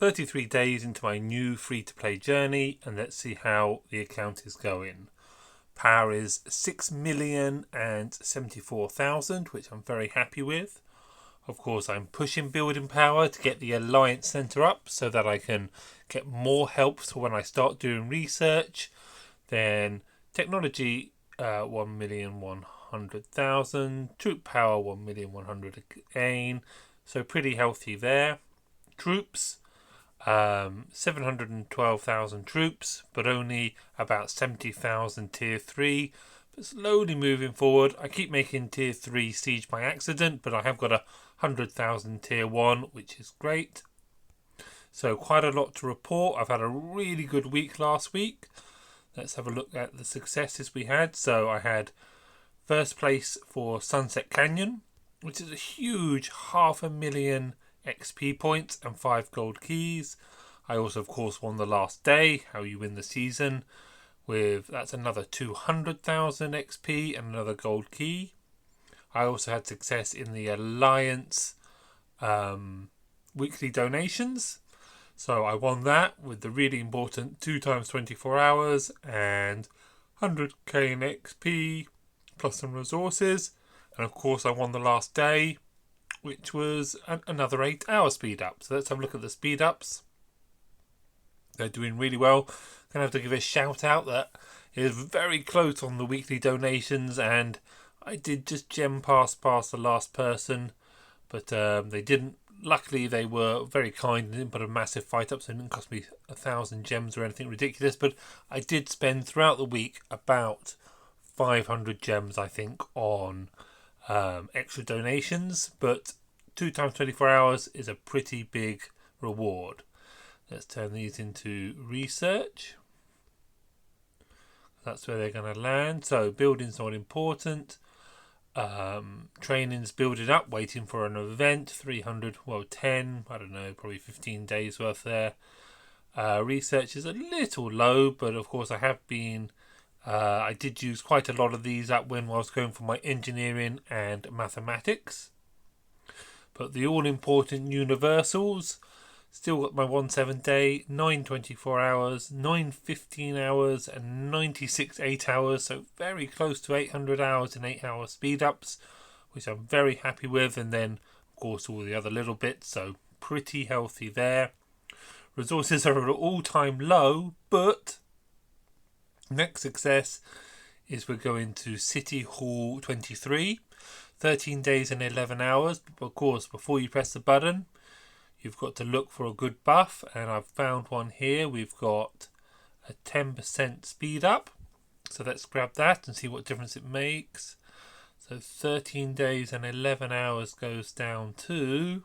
33 days into my new free-to-play journey, and let's see how the account is going. Power is 6,074,000, which I'm very happy with. Of course, I'm pushing building power to get the Alliance Centre up so that I can get more help for when I start doing research. Then technology, 1,100,000. Troop power, 1,100,000 again. So pretty healthy there. Troops, 712,000 troops, but only about 70,000 tier 3. But slowly moving forward. I keep making tier 3 siege by accident, but I have got 100,000 tier 1, which is great. So quite a lot to report. I've had a really good week last week. Let's have a look at the successes we had. So I had first place for Sunset Canyon, which is a huge 500,000 XP points and 5 gold keys. I also, of course, won the last day, how you win the season, that's another 200,000 XP and another gold key. I also had success in the Alliance weekly donations. So I won that with the really important 2 times 24 hours and 100k in XP plus some resources. And of course I won the last day, which was another 8-hour speed up. So let's have a look at the speed ups. They're doing really well. Gonna have to give a shout out that it is very close on the weekly donations, and I did just gem past the last person, but they didn't. Luckily, they were very kind and didn't put a massive fight up, so it didn't cost me 1,000 gems or anything ridiculous. But I did spend throughout the week about 500 gems, I think, on extra donations. But 2 times 24 hours is a pretty big reward. Let's turn these into research. That's where they're going to land. So building's not important. Training's building up, waiting for an event. 300, 10, I don't know, probably 15 days worth there. Research is a little low, but of course I have been. I did use quite a lot of these up when I was going for my engineering and mathematics. But the all-important universals, still got my 17 day, 9 24 hours, 9 15 hours, and 96 8 hours. So very close to 800 hours and 8-hour speed ups, which I'm very happy with. And then, of course, all the other little bits. So pretty healthy there. Resources are at an all-time low, but next success is we're going to City Hall 23. 13 days and 11 hours. But of course, before you press the button, you've got to look for a good buff, and I've found one here. We've got a 10% speed up. So let's grab that and see what difference it makes. So 13 days and 11 hours goes down to...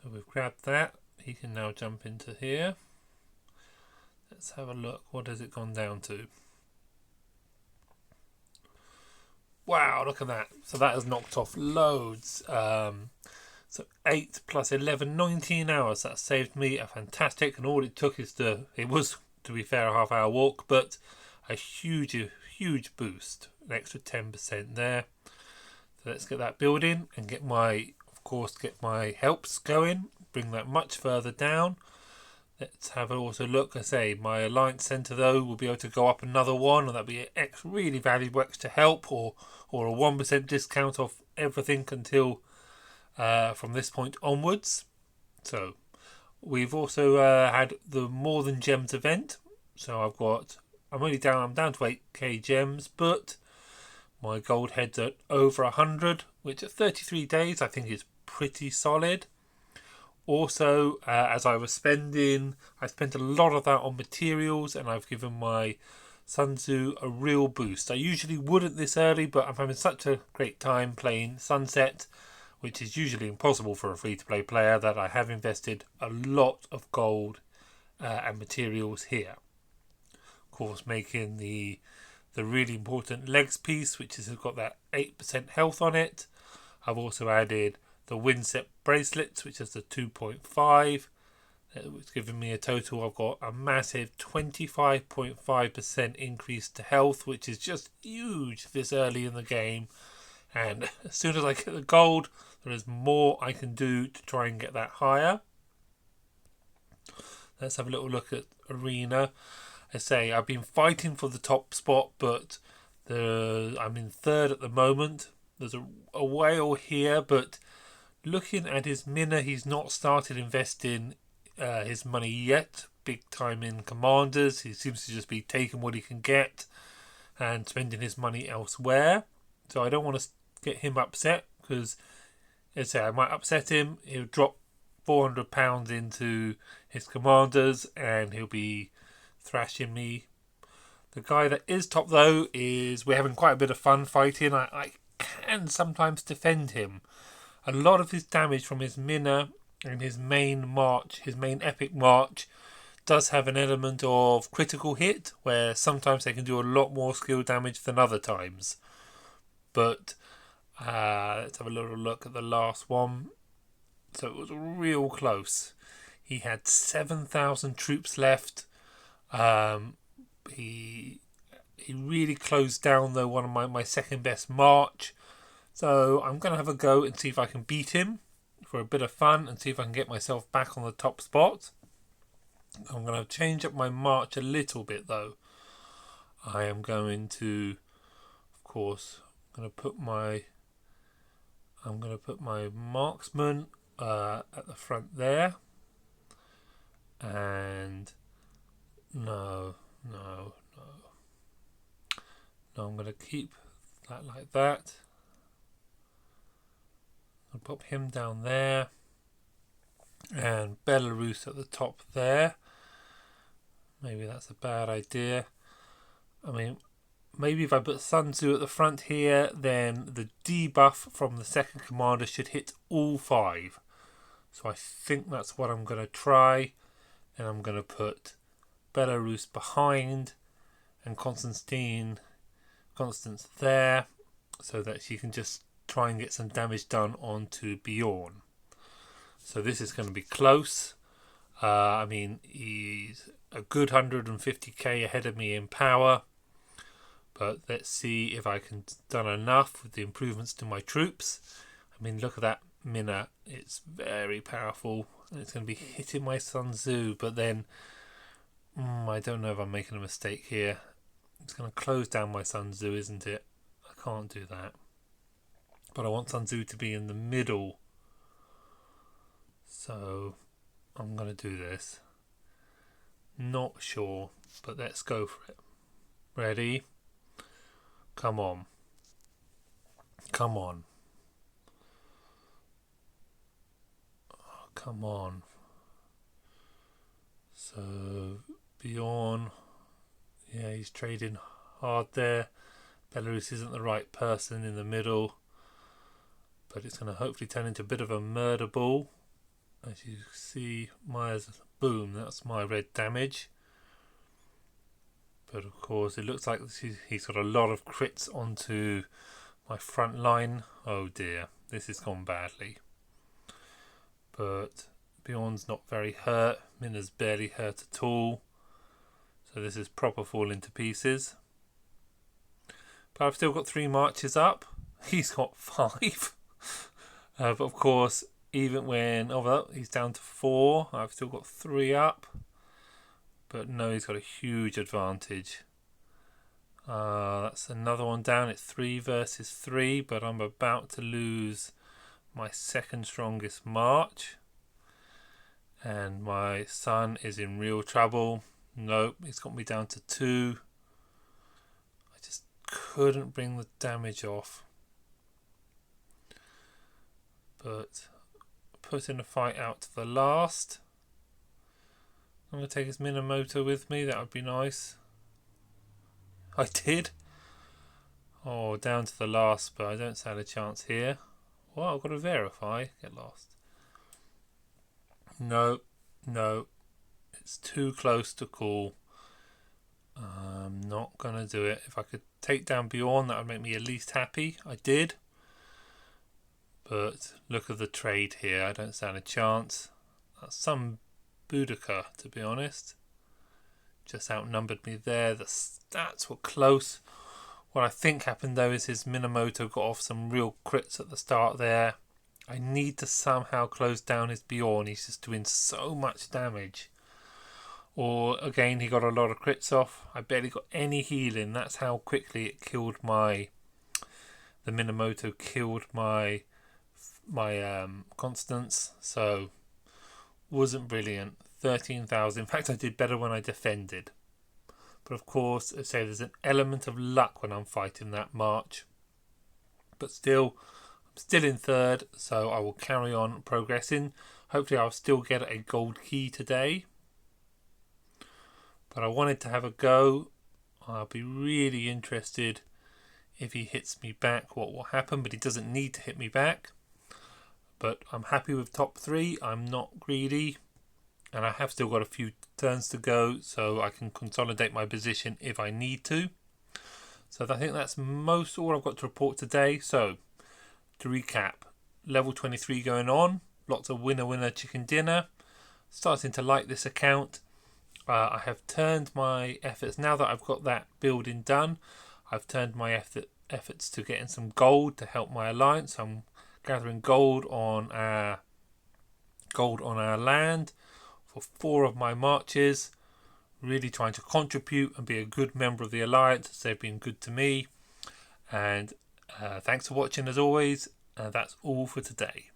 So we've grabbed that. He can now jump into here. Let's have a look. What has it gone down to? Wow, look at that. So that has knocked off loads. So 8 plus 11, 19 hours. That saved me a fantastic. And all it took is it was, to be fair, a half-hour walk, but a huge boost. An extra 10% there. So let's get that building and get my helps going. Bring that much further down. Let's have a also look. I say my Alliance Centre though will be able to go up another one, and that'll be really valuable extra help, or a 1% discount off everything until from this point onwards. So we've also had the More Than Gems event. So I'm down to 8k gems, but my gold head's at over 100, which at 33 days I think is pretty solid. Also, as I was spending, I spent a lot of that on materials, and I've given my Sun Tzu a real boost. I usually wouldn't this early, but I'm having such a great time playing Sunset, which is usually impossible for a free-to-play player, that I have invested a lot of gold and materials here. Of course, making the really important legs piece, which has got that 8% health on it. I've also added the Windset bracelets, which is the 2.5. It's given me a total. I've got a massive 25.5% increase to health, which is just huge this early in the game. And as soon as I get the gold, There is more I can do to try and get that higher. Let's have a little look at Arena. I say I've been fighting for the top spot, but I'm in third at the moment. There's a whale here, but looking at his minnow, he's not started investing his money yet. Big time in commanders. He seems to just be taking what he can get and spending his money elsewhere. So I don't want to get him upset, because as I say, I might upset him. He'll drop £400 into his commanders and he'll be thrashing me. The guy that is top though is, we're having quite a bit of fun fighting. I can sometimes defend him. A lot of his damage from his Minna and his main march, his main epic march, does have an element of critical hit, where sometimes they can do a lot more skill damage than other times. But let's have a little look at the last one. So it was real close. He had 7,000 troops left. He really closed down though one of my second best march. So I'm going to have a go and see if I can beat him for a bit of fun and see if I can get myself back on the top spot. I'm going to change up my march a little bit though. I am going to, of course, I'm going to put my marksman at the front there. And no, I'm going to keep that like that. I'll pop him down there, and Belarus at the top there. Maybe that's a bad idea. I mean, maybe if I put Sun Tzu at the front here, then the debuff from the second commander should hit all 5. So I think that's what I'm going to try. And I'm going to put Belarus behind and Constance there, so that she can just try and get some damage done onto Bjorn. So this is going to be close. I mean, he's a good 150k ahead of me in power, but let's see if I can done enough with the improvements to my troops. I mean, look at that Minna, it's very powerful, and it's going to be hitting my Sun Tzu, but then I don't know if I'm making a mistake here. It's going to close down my Sun Tzu, isn't it? I can't do that. But I want Sun Tzu to be in the middle. So I'm going to do this. Not sure, but let's go for it. Ready? Come on. Come on. Oh, come on. So Bjorn, yeah, he's trading hard there. Belarus isn't the right person in the middle, but it's going to hopefully turn into a bit of a murder ball. As you see, Myers, boom, that's my red damage. But of course, it looks like he's got a lot of crits onto my front line. Oh dear, this has gone badly. But Bjorn's not very hurt. Minna's barely hurt at all. So this is proper falling to pieces. But I've still got 3 marches up. He's got 5. But of course, even when he's down to 4, I've still got 3 up. But no, he's got a huge advantage. That's another one down. It's 3 versus 3, but I'm about to lose my second strongest march. And my son is in real trouble. Nope, he's got me down to 2. I just couldn't bring the damage off. But putting the fight out to the last. I'm going to take his Minamoto with me. That would be nice. I did. Oh, down to the last, but I don't stand a chance here. Well, I've got to verify. Get lost. No. It's too close to call. I'm not going to do it. If I could take down Bjorn, that would make me at least happy. I did. But look at the trade here. I don't stand a chance. That's some Boudica, to be honest. Just outnumbered me there. The stats were close. What I think happened though is his Minamoto got off some real crits at the start there. I need to somehow close down his Bjorn. He's just doing so much damage. Or again, he got a lot of crits off. I barely got any healing. That's how quickly it killed the Minamoto killed my Constance. So wasn't brilliant. 13,000. In fact, I did better when I defended. But of course, I say there's an element of luck when I'm fighting that March. But still, I'm still in third, so I will carry on progressing. Hopefully I'll still get a gold key today. But I wanted to have a go. I'll be really interested if he hits me back, what will happen. But he doesn't need to hit me back. But I'm happy with top 3. I'm not greedy. And I have still got a few turns to go, so I can consolidate my position if I need to. So I think that's all I've got to report today. So to recap, level 23 going on. Lots of winner chicken dinner. Starting to like this account. I have turned my efforts, now that I've got that building done, I've turned my efforts to getting some gold to help my alliance. I'm gathering gold on our land for 4 of my marches, really trying to contribute and be a good member of the alliance as they've been good to me. And thanks for watching as always. That's all for today.